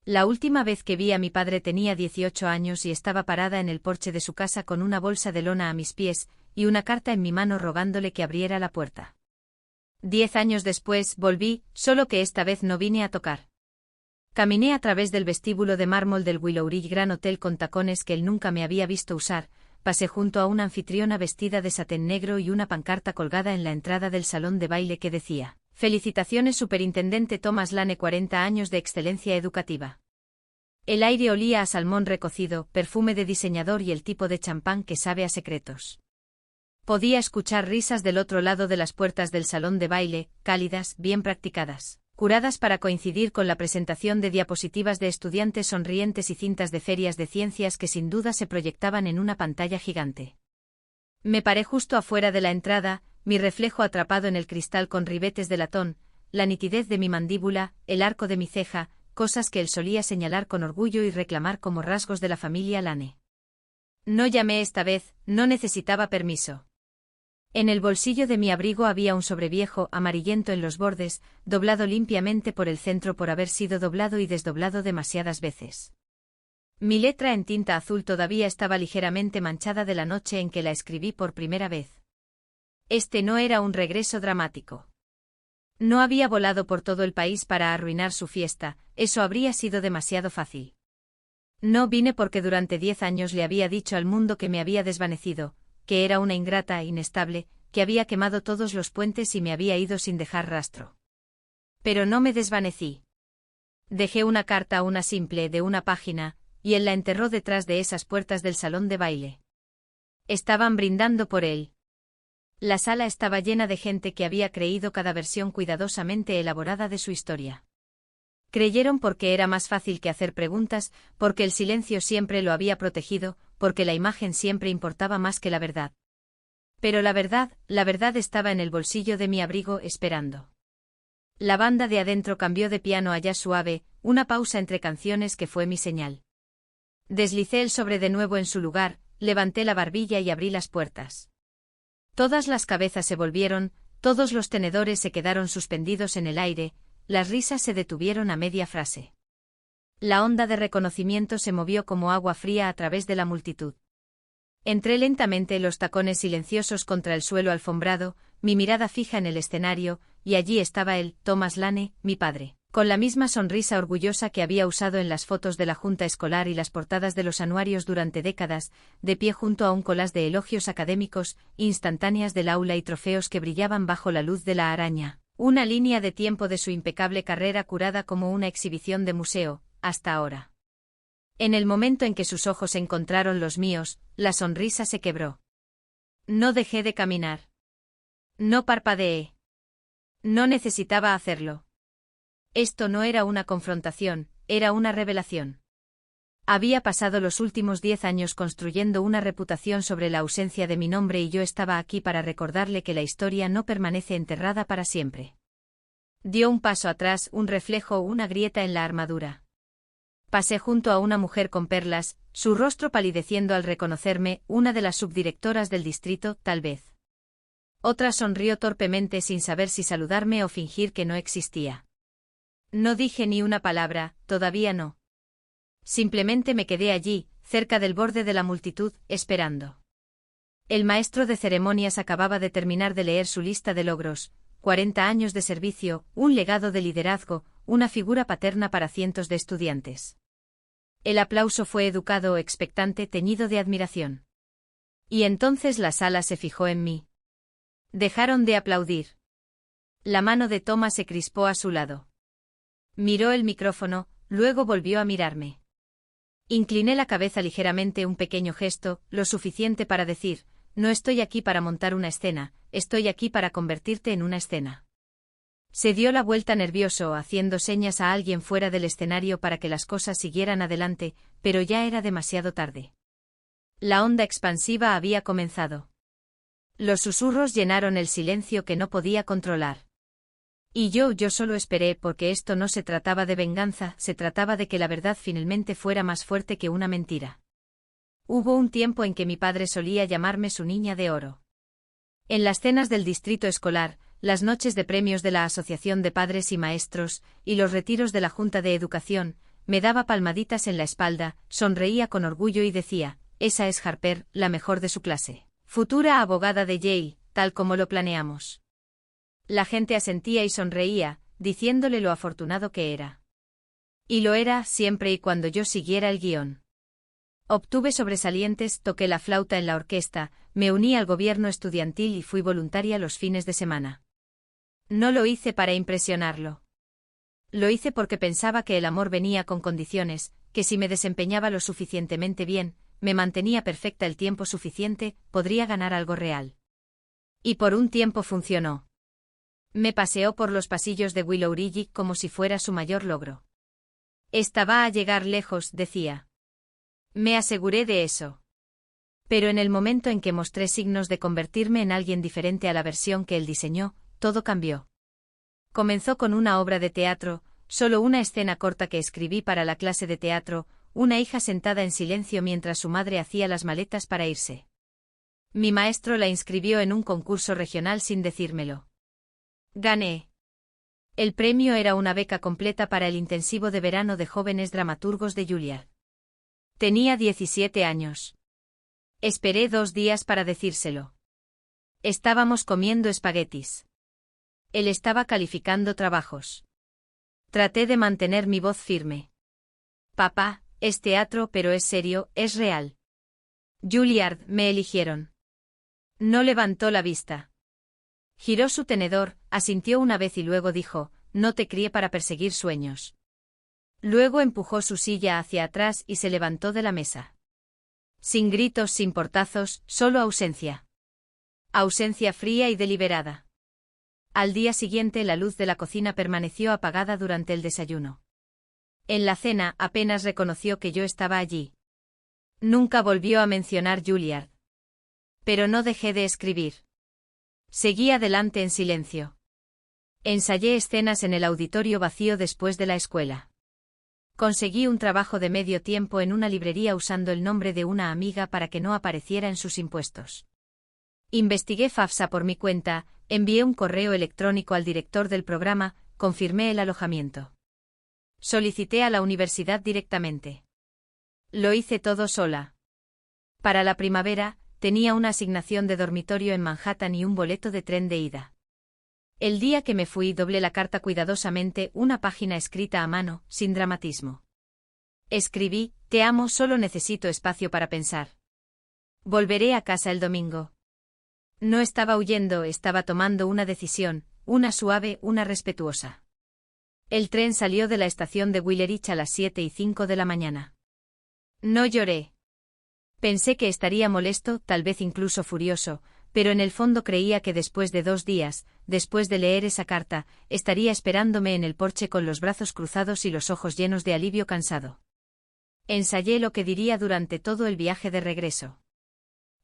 La última vez que vi a mi padre tenía 18 años y estaba parada en el porche de su casa con una bolsa de lona a mis pies y una carta en mi mano rogándole que abriera la puerta. 10 años después volví, solo que esta vez no vine a tocar. Caminé a través del vestíbulo de mármol del Willow Gran Hotel con tacones que él nunca me había visto usar, pasé junto a una anfitriona vestida de satén negro y una pancarta colgada en la entrada del salón de baile que decía: «Felicitaciones Superintendente Thomas Lane, 40 años de excelencia educativa». El aire olía a salmón recocido, perfume de diseñador y el tipo de champán que sabe a secretos. Podía escuchar risas del otro lado de las puertas del salón de baile, cálidas, bien practicadas, curadas para coincidir con la presentación de diapositivas de estudiantes sonrientes y cintas de ferias de ciencias que sin duda se proyectaban en una pantalla gigante. Me paré justo afuera de la entrada, mi reflejo atrapado en el cristal con ribetes de latón, la nitidez de mi mandíbula, el arco de mi ceja, cosas que él solía señalar con orgullo y reclamar como rasgos de la familia Lane. No llamé esta vez, no necesitaba permiso. En el bolsillo de mi abrigo había un sobreviejo amarillento en los bordes, doblado limpiamente por el centro por haber sido doblado y desdoblado demasiadas veces. Mi letra en tinta azul todavía estaba ligeramente manchada de la noche en que la escribí por primera vez. Este no era un regreso dramático. No había volado por todo el país para arruinar su fiesta, eso habría sido demasiado fácil. No vine porque durante 10 años le había dicho al mundo que me había desvanecido, que era una ingrata e inestable, que había quemado todos los puentes y me había ido sin dejar rastro. Pero no me desvanecí. Dejé una carta, una simple, de una página, y él la enterró detrás de esas puertas del salón de baile. Estaban brindando por él. La sala estaba llena de gente que había creído cada versión cuidadosamente elaborada de su historia. Creyeron porque era más fácil que hacer preguntas, porque el silencio siempre lo había protegido, porque la imagen siempre importaba más que la verdad. Pero la verdad estaba en el bolsillo de mi abrigo esperando. La banda de adentro cambió de piano a jazz suave, una pausa entre canciones que fue mi señal. Deslicé el sobre de nuevo en su lugar, levanté la barbilla y abrí las puertas. Todas las cabezas se volvieron, todos los tenedores se quedaron suspendidos en el aire, las risas se detuvieron a media frase. La onda de reconocimiento se movió como agua fría a través de la multitud. Entré lentamente los tacones silenciosos contra el suelo alfombrado, mi mirada fija en el escenario, y allí estaba él, Thomas Lane, mi padre, con la misma sonrisa orgullosa que había usado en las fotos de la junta escolar y las portadas de los anuarios durante décadas, de pie junto a un collage de elogios académicos, instantáneas del aula y trofeos que brillaban bajo la luz de la araña. Una línea de tiempo de su impecable carrera curada como una exhibición de museo, hasta ahora. En el momento en que sus ojos encontraron los míos, la sonrisa se quebró. No dejé de caminar. No parpadeé. No necesitaba hacerlo. Esto no era una confrontación, era una revelación. Había pasado los últimos 10 años construyendo una reputación sobre la ausencia de mi nombre y yo estaba aquí para recordarle que la historia no permanece enterrada para siempre. Dio un paso atrás, un reflejo, una grieta en la armadura. Pasé junto a una mujer con perlas, su rostro palideciendo al reconocerme, una de las subdirectoras del distrito, tal vez. Otra sonrió torpemente sin saber si saludarme o fingir que no existía. No dije ni una palabra, todavía no. Simplemente me quedé allí, cerca del borde de la multitud, esperando. El maestro de ceremonias acababa de terminar de leer su lista de logros, 40 años de servicio, un legado de liderazgo, una figura paterna para cientos de estudiantes. El aplauso fue educado, expectante, teñido de admiración. Y entonces la sala se fijó en mí. Dejaron de aplaudir. La mano de Thomas se crispó a su lado. Miró el micrófono, luego volvió a mirarme. Incliné la cabeza ligeramente, un pequeño gesto, lo suficiente para decir, no estoy aquí para montar una escena, estoy aquí para convertirte en una escena. Se dio la vuelta nervioso, haciendo señas a alguien fuera del escenario para que las cosas siguieran adelante, pero ya era demasiado tarde. La onda expansiva había comenzado. Los susurros llenaron el silencio que no podía controlar. Y yo solo esperé porque esto no se trataba de venganza, se trataba de que la verdad finalmente fuera más fuerte que una mentira. Hubo un tiempo en que mi padre solía llamarme su niña de oro. En las cenas del distrito escolar, las noches de premios de la Asociación de Padres y Maestros, y los retiros de la Junta de Educación, me daba palmaditas en la espalda, sonreía con orgullo y decía, esa es Harper, la mejor de su clase. Futura abogada de Yale, tal como lo planeamos. La gente asentía y sonreía, diciéndole lo afortunado que era. Y lo era siempre y cuando yo siguiera el guión. Obtuve sobresalientes, toqué la flauta en la orquesta, me uní al gobierno estudiantil y fui voluntaria los fines de semana. No lo hice para impresionarlo. Lo hice porque pensaba que el amor venía con condiciones, que si me desempeñaba lo suficientemente bien, me mantenía perfecta el tiempo suficiente, podría ganar algo real. Y por un tiempo funcionó. Me paseó por los pasillos de Willow Ridge como si fuera su mayor logro. Estaba a llegar lejos, decía. Me aseguré de eso. Pero en el momento en que mostré signos de convertirme en alguien diferente a la versión que él diseñó, todo cambió. Comenzó con una obra de teatro, solo una escena corta que escribí para la clase de teatro, una hija sentada en silencio mientras su madre hacía las maletas para irse. Mi maestro la inscribió en un concurso regional sin decírmelo. Gané. El premio era una beca completa para el intensivo de verano de jóvenes dramaturgos de Juilliard. Tenía 17 años. Esperé 2 días para decírselo. Estábamos comiendo espaguetis. Él estaba calificando trabajos. Traté de mantener mi voz firme. Papá, es teatro pero es serio, es real. Juilliard, me eligieron. No levantó la vista. Giró su tenedor, asintió una vez y luego dijo, no te crié para perseguir sueños. Luego empujó su silla hacia atrás y se levantó de la mesa. Sin gritos, sin portazos, solo ausencia. Ausencia fría y deliberada. Al día siguiente la luz de la cocina permaneció apagada durante el desayuno. En la cena apenas reconoció que yo estaba allí. Nunca volvió a mencionar Juilliard. Pero no dejé de escribir. Seguí adelante en silencio. Ensayé escenas en el auditorio vacío después de la escuela. Conseguí un trabajo de medio tiempo en una librería usando el nombre de una amiga para que no apareciera en sus impuestos. Investigué FAFSA por mi cuenta, envié un correo electrónico al director del programa, confirmé el alojamiento. Solicité a la universidad directamente. Lo hice todo sola. Para la primavera, tenía una asignación de dormitorio en Manhattan y un boleto de tren de ida. El día que me fui doblé la carta cuidadosamente, una página escrita a mano, sin dramatismo. Escribí, te amo, solo necesito espacio para pensar. Volveré a casa el domingo. No estaba huyendo, estaba tomando una decisión, una suave, una respetuosa. El tren salió de la estación de Willerich a las 7:05 de la mañana. No lloré. Pensé que estaría molesto, tal vez incluso furioso, pero en el fondo creía que después de 2 días, después de leer esa carta, estaría esperándome en el porche con los brazos cruzados y los ojos llenos de alivio cansado. Ensayé lo que diría durante todo el viaje de regreso.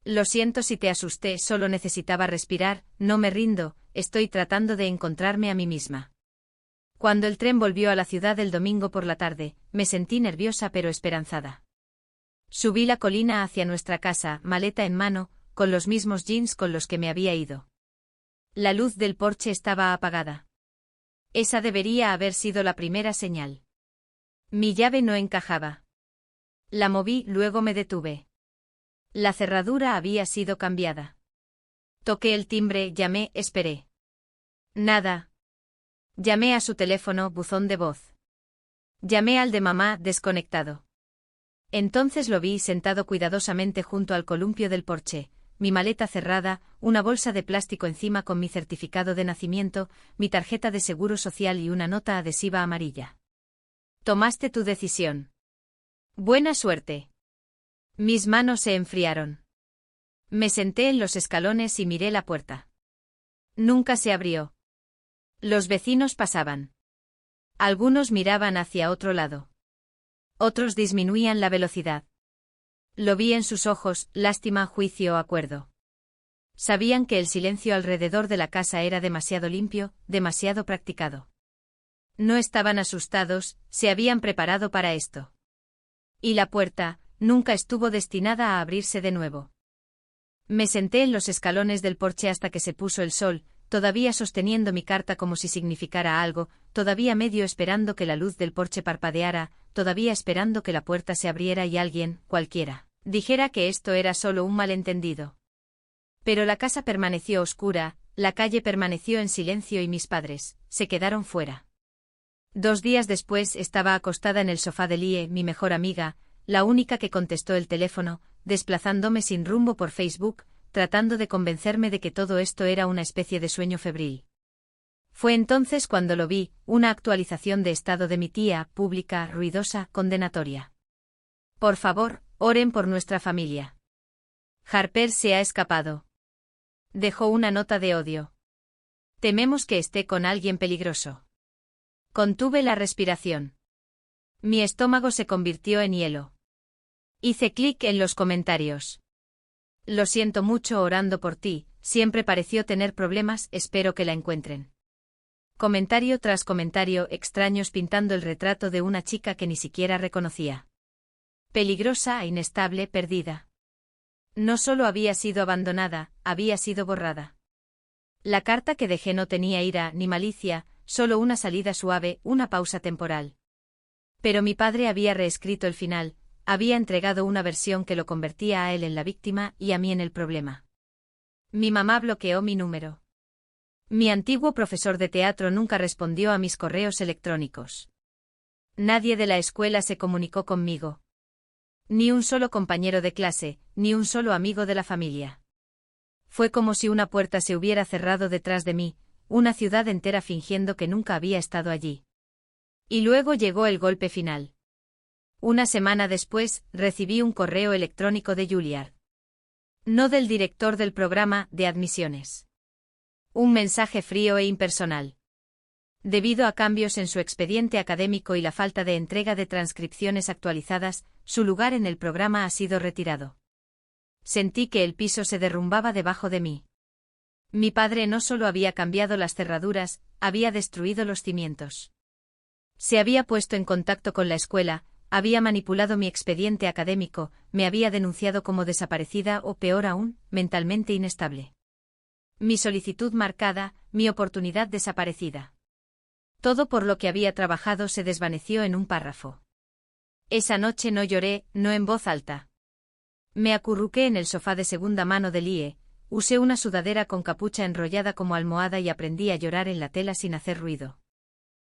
Lo siento si te asusté, solo necesitaba respirar, no me rindo, estoy tratando de encontrarme a mí misma. Cuando el tren volvió a la ciudad el domingo por la tarde, me sentí nerviosa pero esperanzada. Subí la colina hacia nuestra casa, maleta en mano, con los mismos jeans con los que me había ido. La luz del porche estaba apagada. Esa debería haber sido la primera señal. Mi llave no encajaba. La moví, luego me detuve. La cerradura había sido cambiada. Toqué el timbre, llamé, esperé. Nada. Llamé a su teléfono, buzón de voz. Llamé al de mamá, desconectado. Entonces lo vi sentado cuidadosamente junto al columpio del porche, mi maleta cerrada, una bolsa de plástico encima con mi certificado de nacimiento, mi tarjeta de seguro social y una nota adhesiva amarilla. Tomaste tu decisión. Buena suerte. Mis manos se enfriaron. Me senté en los escalones y miré la puerta. Nunca se abrió. Los vecinos pasaban. Algunos miraban hacia otro lado. Otros disminuían la velocidad. Lo vi en sus ojos, lástima, juicio, acuerdo. Sabían que el silencio alrededor de la casa era demasiado limpio, demasiado practicado. No estaban asustados, se habían preparado para esto. Y la puerta, nunca estuvo destinada a abrirse de nuevo. Me senté en los escalones del porche hasta que se puso el sol, todavía sosteniendo mi carta como si significara algo, todavía medio esperando que la luz del porche parpadeara, todavía esperando que la puerta se abriera y alguien, cualquiera, dijera que esto era solo un malentendido. Pero la casa permaneció oscura, la calle permaneció en silencio y mis padres se quedaron fuera. 2 días después estaba acostada en el sofá de Lie, mi mejor amiga, la única que contestó el teléfono, desplazándome sin rumbo por Facebook, tratando de convencerme de que todo esto era una especie de sueño febril. Fue entonces cuando lo vi, una actualización de estado de mi tía, pública, ruidosa, condenatoria. Por favor, oren por nuestra familia. Harper se ha escapado. Dejó una nota de odio. Tememos que esté con alguien peligroso. Contuve la respiración. Mi estómago se convirtió en hielo. Hice clic en los comentarios. Lo siento mucho orando por ti, siempre pareció tener problemas, espero que la encuentren. Comentario tras comentario, extraños pintando el retrato de una chica que ni siquiera reconocía. Peligrosa, inestable, perdida. No solo había sido abandonada, había sido borrada. La carta que dejé no tenía ira ni malicia, solo una salida suave, una pausa temporal. Pero mi padre había reescrito el final, había entregado una versión que lo convertía a él en la víctima y a mí en el problema. Mi mamá bloqueó mi número. Mi antiguo profesor de teatro nunca respondió a mis correos electrónicos. Nadie de la escuela se comunicó conmigo. Ni un solo compañero de clase, ni un solo amigo de la familia. Fue como si una puerta se hubiera cerrado detrás de mí, una ciudad entera fingiendo que nunca había estado allí. Y luego llegó el golpe final. Una semana después, recibí un correo electrónico de Juilliard. No del director del programa de admisiones. Un mensaje frío e impersonal. Debido a cambios en su expediente académico y la falta de entrega de transcripciones actualizadas, su lugar en el programa ha sido retirado. Sentí que el piso se derrumbaba debajo de mí. Mi padre no solo había cambiado las cerraduras, había destruido los cimientos. Se había puesto en contacto con la escuela, había manipulado mi expediente académico, me había denunciado como desaparecida o peor aún, mentalmente inestable. Mi solicitud marcada, mi oportunidad desaparecida. Todo por lo que había trabajado se desvaneció en un párrafo. Esa noche no lloré, no en voz alta. Me acurruqué en el sofá de segunda mano de Lie, usé una sudadera con capucha enrollada como almohada y aprendí a llorar en la tela sin hacer ruido.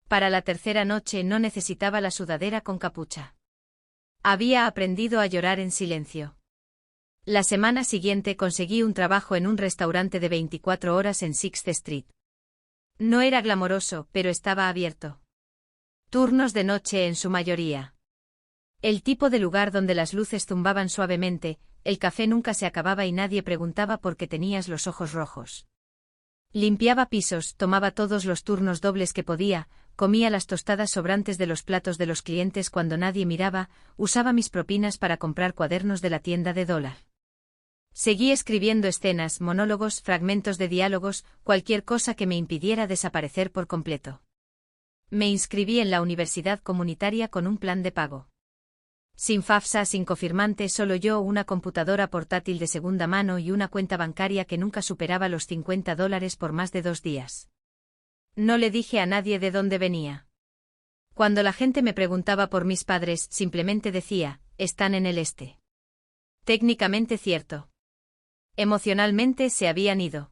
Para la tercera noche no necesitaba la sudadera con capucha. Había aprendido a llorar en silencio. La semana siguiente conseguí un trabajo en un restaurante de 24 horas en Sixth Street. No era glamoroso, pero estaba abierto. Turnos de noche en su mayoría. El tipo de lugar donde las luces zumbaban suavemente, el café nunca se acababa y nadie preguntaba por qué tenías los ojos rojos. Limpiaba pisos, tomaba todos los turnos dobles que podía, comía las tostadas sobrantes de los platos de los clientes cuando nadie miraba, usaba mis propinas para comprar cuadernos de la tienda de dólar. Seguí escribiendo escenas, monólogos, fragmentos de diálogos, cualquier cosa que me impidiera desaparecer por completo. Me inscribí en la universidad comunitaria con un plan de pago. Sin FAFSA, sin cofirmante, solo yo, una computadora portátil de segunda mano y una cuenta bancaria que nunca superaba los $50 por más de 2 días. No le dije a nadie de dónde venía. Cuando la gente me preguntaba por mis padres, simplemente decía, están en el este. Técnicamente cierto. Emocionalmente se habían ido.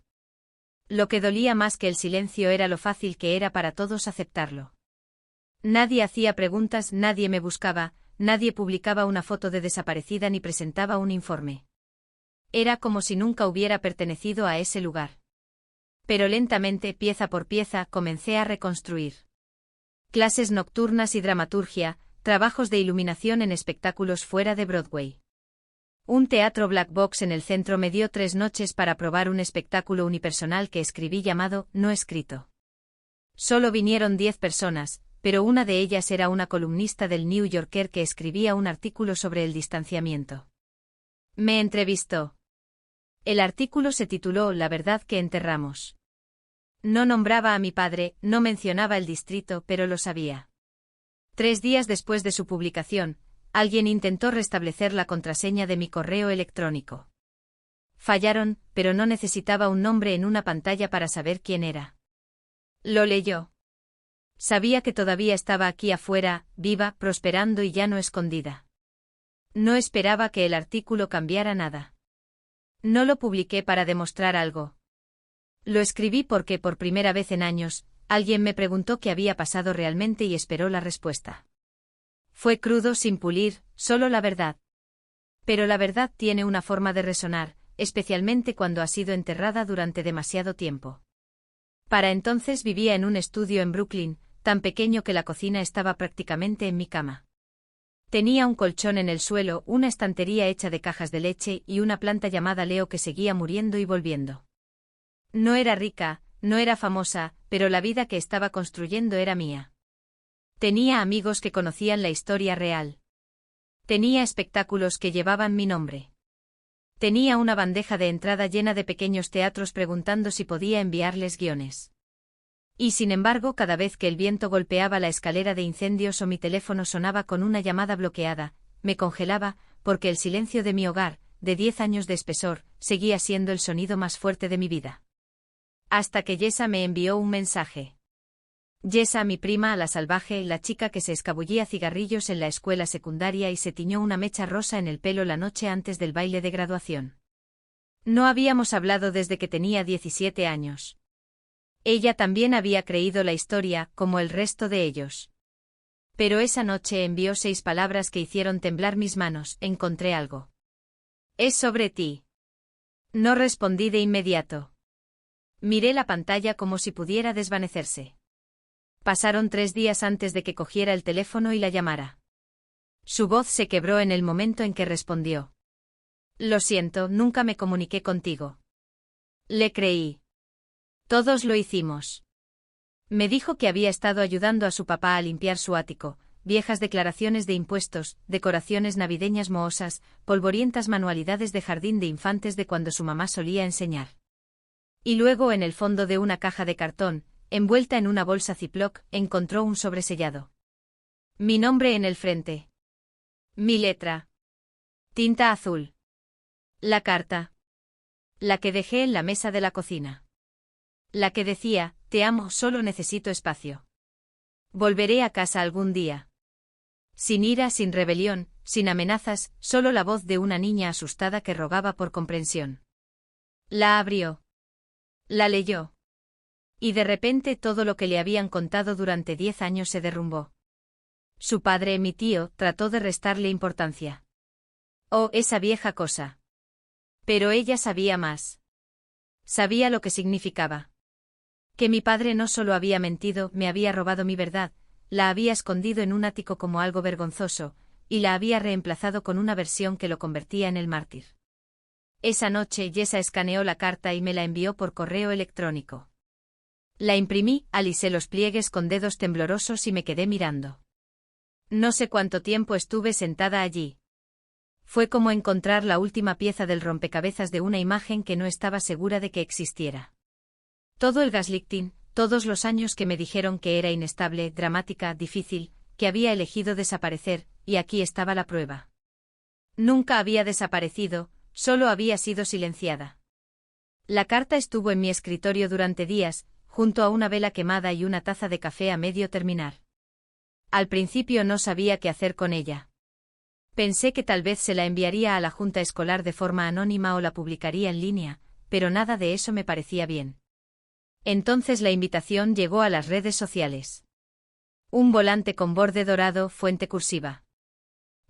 Lo que dolía más que el silencio era lo fácil que era para todos aceptarlo. Nadie hacía preguntas, nadie me buscaba, nadie publicaba una foto de desaparecida ni presentaba un informe. Era como si nunca hubiera pertenecido a ese lugar. Pero lentamente, pieza por pieza, comencé a reconstruir. Clases nocturnas y dramaturgia, trabajos de iluminación en espectáculos fuera de Broadway. Un teatro black box en el centro me dio 3 noches para probar un espectáculo unipersonal que escribí llamado No escrito. Solo vinieron 10 personas, pero una de ellas era una columnista del New Yorker que escribía un artículo sobre el distanciamiento. Me entrevistó. El artículo se tituló La verdad que enterramos. No nombraba a mi padre, no mencionaba el distrito, pero lo sabía. 3 días después de su publicación, alguien intentó restablecer la contraseña de mi correo electrónico. Fallaron, pero no necesitaba un nombre en una pantalla para saber quién era. Lo leyó. Sabía que todavía estaba aquí afuera, viva, prosperando y ya no escondida. No esperaba que el artículo cambiara nada. No lo publiqué para demostrar algo. Lo escribí porque por primera vez en años, alguien me preguntó qué había pasado realmente y esperó la respuesta. Fue crudo, sin pulir, solo la verdad. Pero la verdad tiene una forma de resonar, especialmente cuando ha sido enterrada durante demasiado tiempo. Para entonces vivía en un estudio en Brooklyn, tan pequeño que la cocina estaba prácticamente en mi cama. Tenía un colchón en el suelo, una estantería hecha de cajas de leche y una planta llamada Leo que seguía muriendo y volviendo. No era rica, no era famosa, pero la vida que estaba construyendo era mía. Tenía amigos que conocían la historia real. Tenía espectáculos que llevaban mi nombre. Tenía una bandeja de entrada llena de pequeños teatros preguntando si podía enviarles guiones. Y sin embargo, cada vez que el viento golpeaba la escalera de incendios o mi teléfono sonaba con una llamada bloqueada, me congelaba, porque el silencio de mi hogar, de 10 años de espesor, seguía siendo el sonido más fuerte de mi vida. Hasta que Jessa me envió un mensaje. Jessa, mi prima, la salvaje, la chica que se escabullía cigarrillos en la escuela secundaria y se tiñó una mecha rosa en el pelo la noche antes del baile de graduación. No habíamos hablado desde que tenía 17 años. Ella también había creído la historia, como el resto de ellos. Pero esa noche envió 6 palabras que hicieron temblar mis manos. Encontré algo. Es sobre ti. No respondí de inmediato. Miré la pantalla como si pudiera desvanecerse. Pasaron 3 días antes de que cogiera el teléfono y la llamara. Su voz se quebró en el momento en que respondió. Lo siento, nunca me comuniqué contigo. Le creí. Todos lo hicimos. Me dijo que había estado ayudando a su papá a limpiar su ático, viejas declaraciones de impuestos, decoraciones navideñas mohosas, polvorientas manualidades de jardín de infantes de cuando su mamá solía enseñar. Y luego en el fondo de una caja de cartón, envuelta en una bolsa Ziploc, encontró un sobresellado. Mi nombre en el frente. Mi letra. Tinta azul. La carta. La que dejé en la mesa de la cocina. La que decía, te amo, solo necesito espacio. Volveré a casa algún día. Sin ira, sin rebelión, sin amenazas, solo la voz de una niña asustada que rogaba por comprensión. La abrió. La leyó. Y de repente todo lo que le habían contado durante 10 años se derrumbó. Su padre, mi tío, trató de restarle importancia. Oh, esa vieja cosa. Pero ella sabía más. Sabía lo que significaba. Que mi padre no solo había mentido, me había robado mi verdad, la había escondido en un ático como algo vergonzoso, y la había reemplazado con una versión que lo convertía en el mártir. Esa noche Jessa escaneó la carta y me la envió por correo electrónico. La imprimí, alisé los pliegues con dedos temblorosos y me quedé mirando. No sé cuánto tiempo estuve sentada allí. Fue como encontrar la última pieza del rompecabezas de una imagen que no estaba segura de que existiera. Todo el gaslighting, todos los años que me dijeron que era inestable, dramática, difícil, que había elegido desaparecer, y aquí estaba la prueba. Nunca había desaparecido, solo había sido silenciada. La carta estuvo en mi escritorio durante días, junto a una vela quemada y una taza de café a medio terminar. Al principio no sabía qué hacer con ella. Pensé que tal vez se la enviaría a la junta escolar de forma anónima o la publicaría en línea, pero nada de eso me parecía bien. Entonces la invitación llegó a las redes sociales. Un volante con borde dorado, fuente cursiva.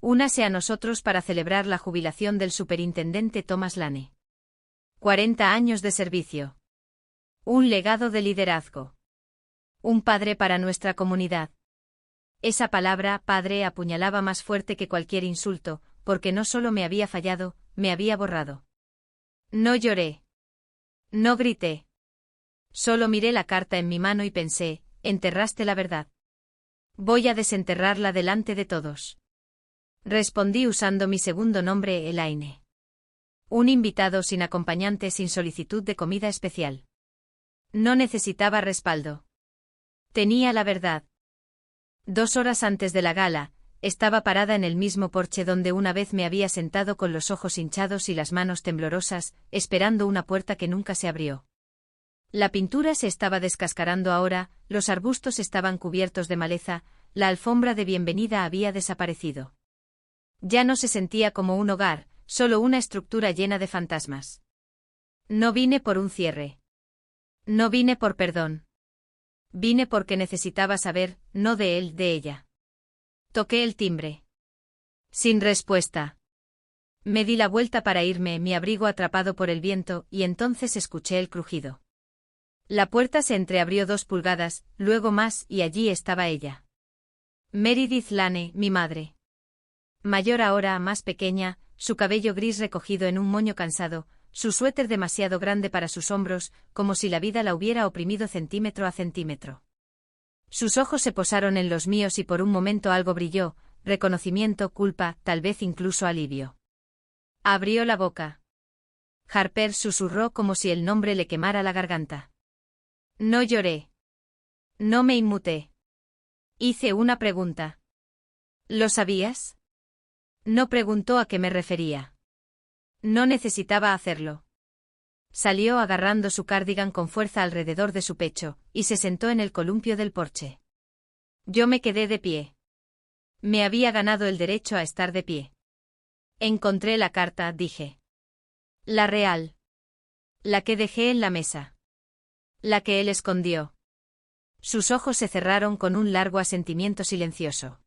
Únase a nosotros para celebrar la jubilación del superintendente Thomas Lane. 40 años de servicio. Un legado de liderazgo. Un padre para nuestra comunidad. Esa palabra, padre, apuñalaba más fuerte que cualquier insulto, porque no solo me había fallado, me había borrado. No lloré. No grité. Solo miré la carta en mi mano y pensé, enterraste la verdad. Voy a desenterrarla delante de todos. Respondí usando mi segundo nombre, Elaine. Un invitado sin acompañante, sin solicitud de comida especial. No necesitaba respaldo. Tenía la verdad. 2 horas antes de la gala, estaba parada en el mismo porche donde una vez me había sentado con los ojos hinchados y las manos temblorosas, esperando una puerta que nunca se abrió. La pintura se estaba descascarando ahora, los arbustos estaban cubiertos de maleza, la alfombra de bienvenida había desaparecido. Ya no se sentía como un hogar, solo una estructura llena de fantasmas. No vine por un cierre. No vine por perdón. Vine porque necesitaba saber, no de él, de ella. Toqué el timbre. Sin respuesta. Me di la vuelta para irme, mi abrigo atrapado por el viento, y entonces escuché el crujido. La puerta se entreabrió 2 pulgadas, luego más, y allí estaba ella. Meredith Lane, mi madre. Mayor ahora, más pequeña, su cabello gris recogido en un moño cansado, su suéter demasiado grande para sus hombros, como si la vida la hubiera oprimido centímetro a centímetro. Sus ojos se posaron en los míos y por un momento algo brilló, reconocimiento, culpa, tal vez incluso alivio. Abrió la boca. Harper susurró como si el nombre le quemara la garganta. No lloré. No me inmuté. Hice una pregunta. ¿Lo sabías? No preguntó a qué me refería. No necesitaba hacerlo. Salió agarrando su cardigan con fuerza alrededor de su pecho, y se sentó en el columpio del porche. Yo me quedé de pie. Me había ganado el derecho a estar de pie. Encontré la carta, dije. La real. La que dejé en la mesa. La que él escondió. Sus ojos se cerraron con un largo asentimiento silencioso.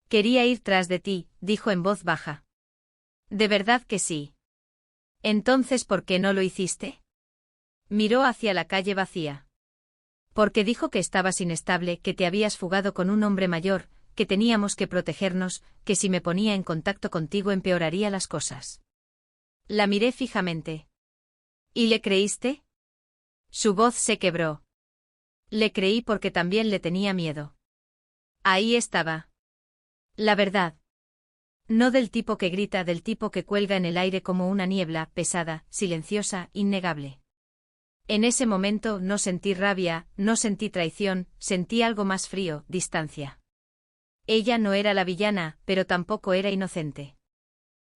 Quería ir tras de ti, dijo en voz baja. ¿De verdad que sí? Entonces, ¿por qué no lo hiciste? Miró hacia la calle vacía. Porque dijo que estabas inestable, que te habías fugado con un hombre mayor, que teníamos que protegernos, que si me ponía en contacto contigo empeoraría las cosas. La miré fijamente. ¿Y le creíste? Su voz se quebró. Le creí porque también le tenía miedo. Ahí estaba. La verdad. No del tipo que grita, del tipo que cuelga en el aire como una niebla, pesada, silenciosa, innegable. En ese momento no sentí rabia, no sentí traición, sentí algo más frío, distancia. Ella no era la villana, pero tampoco era inocente.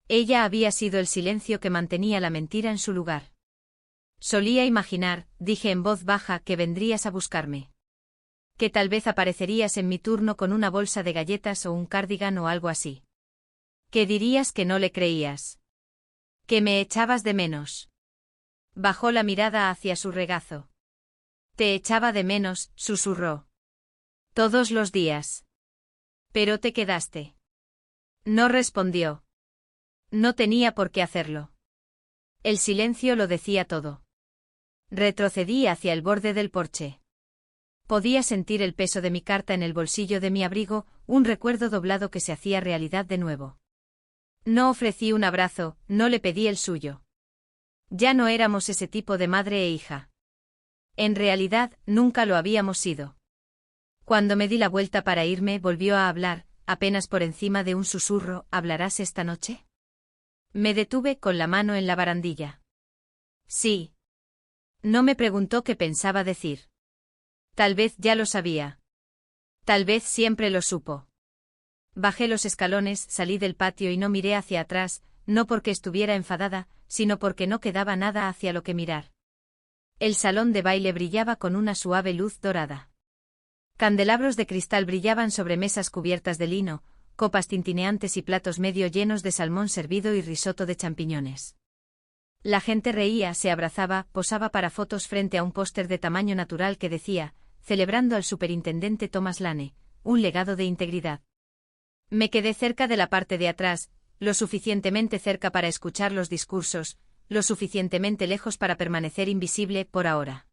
Ella había sido el silencio que mantenía la mentira en su lugar. Solía imaginar, dije en voz baja, que vendrías a buscarme. Que tal vez aparecerías en mi turno con una bolsa de galletas o un cardigan o algo así. Que dirías que no le creías. Que me echabas de menos. Bajó la mirada hacia su regazo. Te echaba de menos, susurró. Todos los días. Pero te quedaste. No respondió. No tenía por qué hacerlo. El silencio lo decía todo. Retrocedí hacia el borde del porche. Podía sentir el peso de mi carta en el bolsillo de mi abrigo, un recuerdo doblado que se hacía realidad de nuevo. No ofrecí un abrazo, no le pedí el suyo. Ya no éramos ese tipo de madre e hija. En realidad, nunca lo habíamos sido. Cuando me di la vuelta para irme, volvió a hablar, apenas por encima de un susurro, ¿hablarás esta noche? Me detuve con la mano en la barandilla. Sí. No me preguntó qué pensaba decir. Tal vez ya lo sabía. Tal vez siempre lo supo. Bajé los escalones, salí del patio y no miré hacia atrás, no porque estuviera enfadada, sino porque no quedaba nada hacia lo que mirar. El salón de baile brillaba con una suave luz dorada. Candelabros de cristal brillaban sobre mesas cubiertas de lino, copas tintineantes y platos medio llenos de salmón servido y risotto de champiñones. La gente reía, se abrazaba, posaba para fotos frente a un póster de tamaño natural que decía, celebrando al superintendente Thomas Lane, un legado de integridad. Me quedé cerca de la parte de atrás, lo suficientemente cerca para escuchar los discursos, lo suficientemente lejos para permanecer invisible por ahora.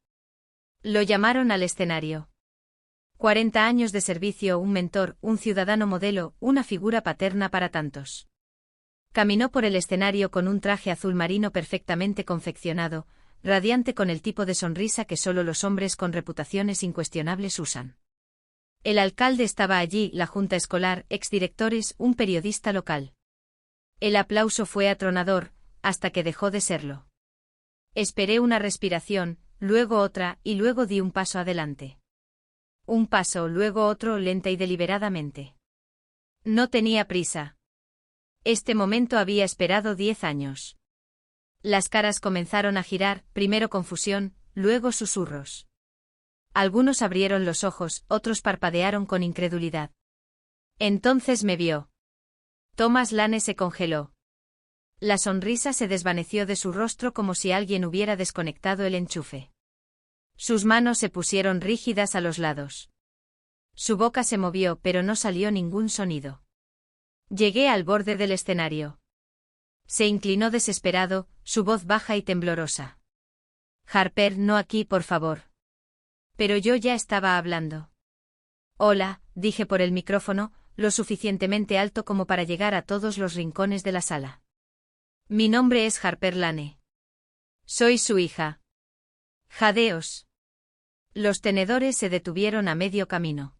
Lo llamaron al escenario. 40 años de servicio, un mentor, un ciudadano modelo, una figura paterna para tantos. Caminó por el escenario con un traje azul marino perfectamente confeccionado, radiante con el tipo de sonrisa que solo los hombres con reputaciones incuestionables usan. El alcalde estaba allí, la junta escolar, exdirectores, un periodista local. El aplauso fue atronador, hasta que dejó de serlo. Esperé una respiración, luego otra, y luego di un paso adelante. Un paso, luego otro, lenta y deliberadamente. No tenía prisa. Este momento había esperado 10 años. Las caras comenzaron a girar, primero confusión, luego susurros. Algunos abrieron los ojos, otros parpadearon con incredulidad. Entonces me vio. Thomas Lane se congeló. La sonrisa se desvaneció de su rostro como si alguien hubiera desconectado el enchufe. Sus manos se pusieron rígidas a los lados. Su boca se movió, pero no salió ningún sonido. Llegué al borde del escenario. Se inclinó desesperado, su voz baja y temblorosa. Harper, no aquí, por favor. Pero yo ya estaba hablando. Hola, dije por el micrófono, lo suficientemente alto como para llegar a todos los rincones de la sala. Mi nombre es Harper Lane. Soy su hija. Jadeos. Los tenedores se detuvieron a medio camino.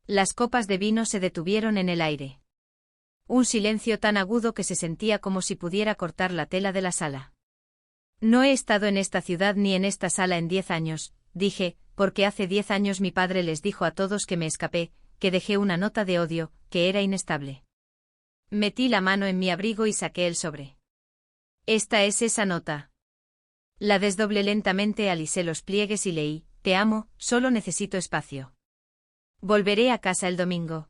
Las copas de vino se detuvieron en el aire. Un silencio tan agudo que se sentía como si pudiera cortar la tela de la sala. No he estado en esta ciudad ni en esta sala en 10 años, dije, porque hace 10 años mi padre les dijo a todos que me escapé, que dejé una nota de odio, que era inestable. Metí la mano en mi abrigo y saqué el sobre. Esta es esa nota. La desdoblé lentamente, alisé los pliegues y leí, te amo, solo necesito espacio. Volveré a casa el domingo.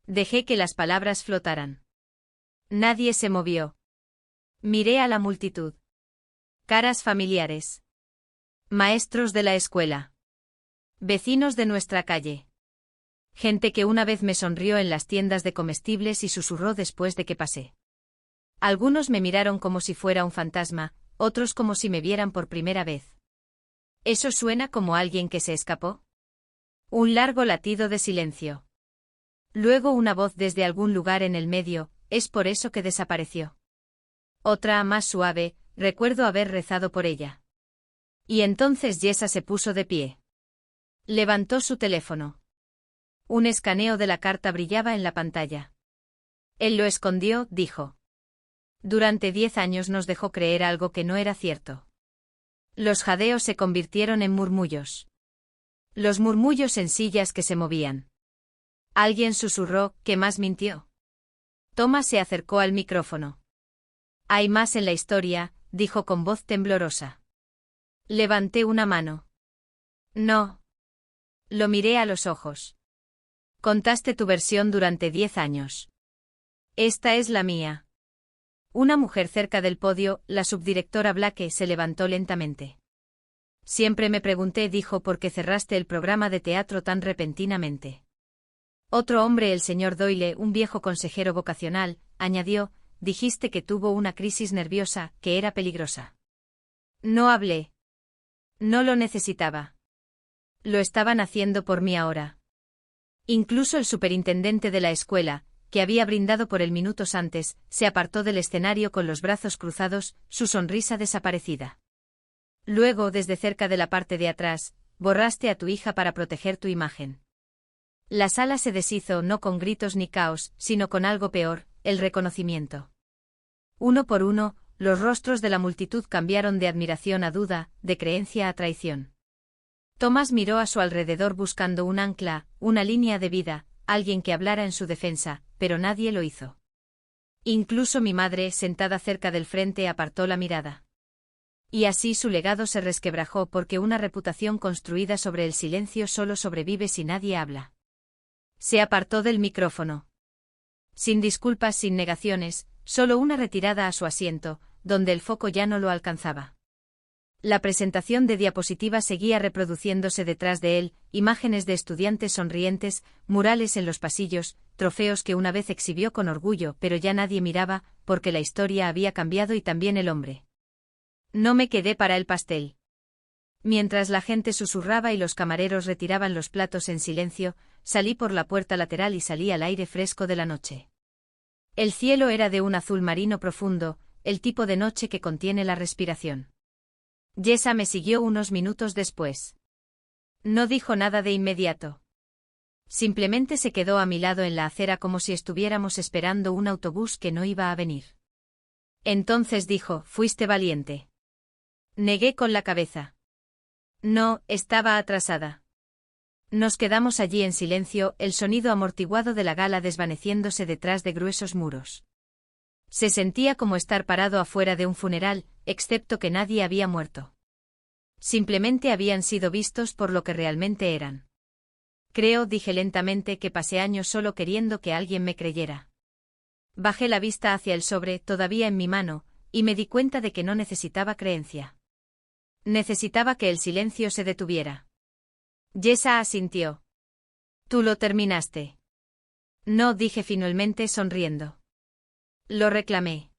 Dejé que las palabras flotaran. Nadie se movió. Miré a la multitud. Caras familiares. Maestros de la escuela. Vecinos de nuestra calle. Gente que una vez me sonrió en las tiendas de comestibles y susurró después de que pasé. Algunos me miraron como si fuera un fantasma, otros como si me vieran por primera vez. ¿Eso suena como alguien que se escapó? Un largo latido de silencio. Luego una voz desde algún lugar en el medio, es por eso que desapareció. Otra, más suave, recuerdo haber rezado por ella. Y entonces Jessa se puso de pie. Levantó su teléfono. Un escaneo de la carta brillaba en la pantalla. Él lo escondió, dijo. Durante 10 años nos dejó creer algo que no era cierto. Los jadeos se convirtieron en murmullos. Los murmullos en sillas que se movían. Alguien susurró, ¿qué más mintió? Thomas se acercó al micrófono. Hay más en la historia, dijo con voz temblorosa. Levanté una mano. No. Lo miré a los ojos. Contaste tu versión durante 10 años. Esta es la mía. Una mujer cerca del podio, la subdirectora Blake, se levantó lentamente. Siempre me pregunté, dijo, por qué cerraste el programa de teatro tan repentinamente. Otro hombre, el señor Doyle, un viejo consejero vocacional, añadió, dijiste que tuvo una crisis nerviosa, que era peligrosa. No hablé. No lo necesitaba. Lo estaban haciendo por mí ahora. Incluso el superintendente de la escuela, que había brindado por él minutos antes, se apartó del escenario con los brazos cruzados, su sonrisa desaparecida. Luego, desde cerca de la parte de atrás, borraste a tu hija para proteger tu imagen. La sala se deshizo no con gritos ni caos, sino con algo peor, el reconocimiento. Uno por uno, los rostros de la multitud cambiaron de admiración a duda, de creencia a traición. Thomas miró a su alrededor buscando un ancla, una línea de vida, alguien que hablara en su defensa, pero nadie lo hizo. Incluso mi madre, sentada cerca del frente, apartó la mirada. Y así su legado se resquebrajó porque una reputación construida sobre el silencio solo sobrevive si nadie habla. Se apartó del micrófono. Sin disculpas, sin negaciones, solo una retirada a su asiento, donde el foco ya no lo alcanzaba. La presentación de diapositivas seguía reproduciéndose detrás de él, imágenes de estudiantes sonrientes, murales en los pasillos, trofeos que una vez exhibió con orgullo, pero ya nadie miraba, porque la historia había cambiado y también el hombre. No me quedé para el pastel. Mientras la gente susurraba y los camareros retiraban los platos en silencio, salí por la puerta lateral y salí al aire fresco de la noche. El cielo era de un azul marino profundo, el tipo de noche que contiene la respiración. Jessa me siguió unos minutos después. No dijo nada de inmediato. Simplemente se quedó a mi lado en la acera como si estuviéramos esperando un autobús que no iba a venir. Entonces dijo, «Fuiste valiente». Negué con la cabeza. No, estaba atrasada. Nos quedamos allí en silencio, el sonido amortiguado de la gala desvaneciéndose detrás de gruesos muros. Se sentía como estar parado afuera de un funeral, excepto que nadie había muerto. Simplemente habían sido vistos por lo que realmente eran. Creo, dije lentamente, que pasé años solo queriendo que alguien me creyera. Bajé la vista hacia el sobre, todavía en mi mano, y me di cuenta de que no necesitaba creencia. Necesitaba que el silencio se detuviera. Yesa asintió. ¿Tú lo terminaste? No, dije finalmente sonriendo. Lo reclamé.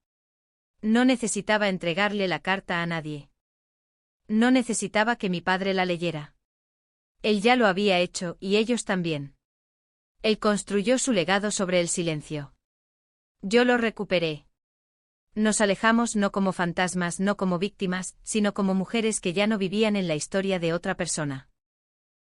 No necesitaba entregarle la carta a nadie. No necesitaba que mi padre la leyera. Él ya lo había hecho, y ellos también. Él construyó su legado sobre el silencio. Yo lo recuperé. Nos alejamos no como fantasmas, no como víctimas, sino como mujeres que ya no vivían en la historia de otra persona.